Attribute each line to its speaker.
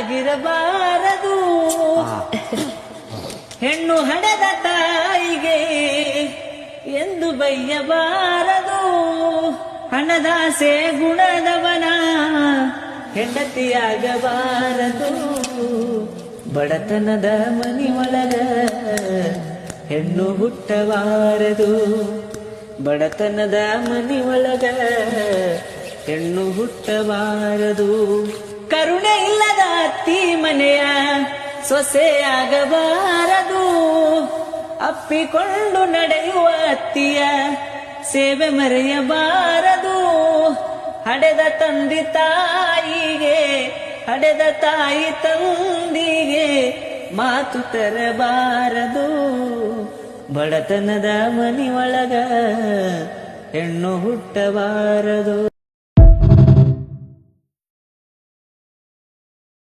Speaker 1: ಆಗಿರಬಾರದು. ಹೆಣ್ಣು ಹಡೆದ ತಾಯಿಗೆ ಎಂದು ಬಯ್ಯಬಾರದು. ಹಣದಾಸೆ ಗುಣದವನ ಹೆಂಡತಿಯಾಗಬಾರದು. ಬಡತನದ ಮನಿಯೊಳಗ ಹೆಣ್ಣು ಹುಟ್ಟಬಾರದು. ಬಡತನದ ಮನಿಯೊಳಗ ಹೆಣ್ಣು ಹುಟ್ಟಬಾರದು. ಕರುಣೆ ಇಲ್ಲದ ಅತ್ತಿ ಮನೆಯ ಸೊಸೆಯಾಗಬಾರದು. ಅಪ್ಪಿಕೊಂಡು ನಡೆಯುವ ಅತ್ತಿಯ ಸೇವೆ ಮರೆಯಬಾರದು. ಹಡೆದ ತಂದೆ ತಾಯಿಗೆ ಹಡೆದ ತಾಯಿ ತಂದಿಗೆ ಮಾತು ತರಬಾರದು. ಬಡತನದ ಮನಿಯೊಳಗ ಹೆಣ್ಣು ಹುಟ್ಟಬಾರದು.